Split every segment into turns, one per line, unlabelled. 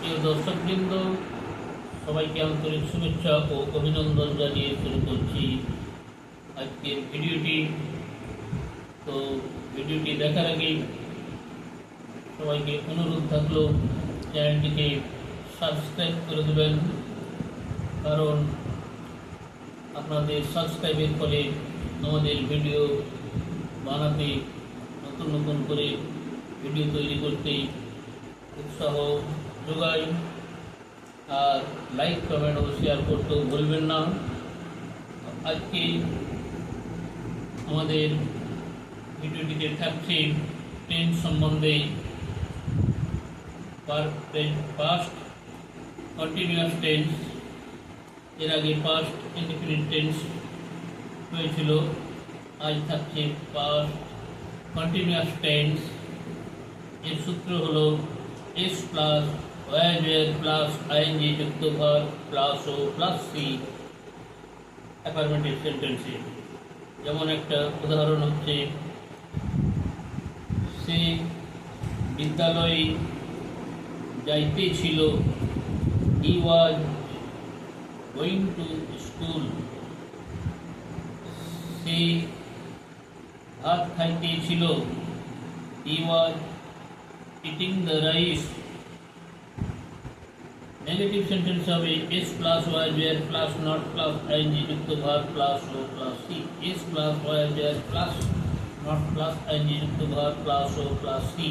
প্রিয় দর্শকবৃন্দ, সবাইকে আন্তরিক শুভেচ্ছা ও অভিনন্দন জানিয়ে শুরু করছি আজকের ভিডিওটি। তো ভিডিওটি দেখার আগে সবাইকে অনুরোধ থাকলো চ্যানেলটিকে সাবস্ক্রাইব করে দেবেন, কারণ আপনাদের সাবস্ক্রাইবের ফলে আমাদের ভিডিও বানাতে, নতুন নতুন করে ভিডিও তৈরি করতে উৎসাহ যোগায়। আর লাইক, কমেন্ট ও শেয়ার করতেও ভুলবেন না। আজকে আমাদের ভিডিওটিতে থাকছে টেন্স সম্বন্ধে। পাস্ট কন্টিনিউয়াস টেন্স, এর আগে পাস্ট ইনডিফিনিট টেন্স হয়েছিল। আজ থাকছে পাস্ট কন্টিনিউয়াস টেন্স। এর সূত্র হলো S plus were plus ING যুক্ত verb plus O plus C affirmative সেন্টেন্সে। যেমন একটা উদাহরণ হচ্ছে, সে বিদ্যালয়ে যাইতেছিল, he was going to school. সে ভাত খাইতেছিল, he was eating the rice. Negative sentence হবে S plus were were plus not plus ING যুক্ত verb plus O plus C. S plus were were plus not plus ING যুক্ত verb plus O plus C.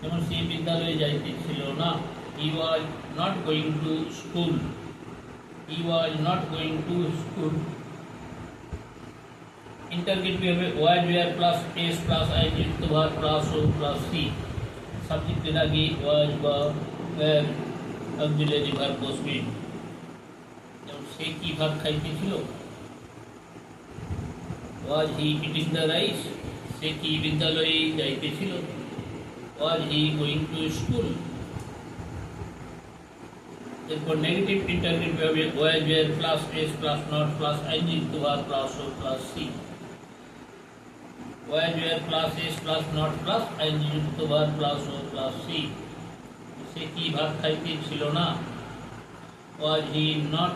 যেমন সে বিদ্যালয়ে যাইতেছিল না, he was not going to school. He was not going to school. Interrogative হবে was were plus S plus ING যুক্ত verb plus O plus C. সাবজেক্টের আগে ওয়াজ বা ওয়ার অক্সিলারি ভার্ব বসবে। যেমন সে কি ভাত খাইতেছিল, was he eating the rice. সে কি বিদ্যালয়ে যাইতেছিল, was he going to school. এরপর নেগেটিভ ইন্টারগেটিভ হবে was were plus S plus not plus ING যুক্ত verb plus O plus C. Was were plus S plus not plus ING যুক্ত verb plus O plus C. সে কি ভাত খাইতেছিল না, was he not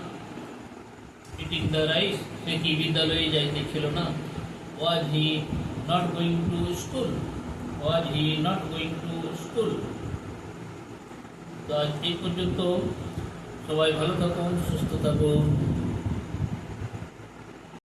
eating the rice. সে কি বিদ্যালয়ে যাইতেছিল না, was he not going to school. Was he not going to school. তো আজ এই পর্যন্ত। সবাই ভালো থাকুন, সুস্থ থাকুন।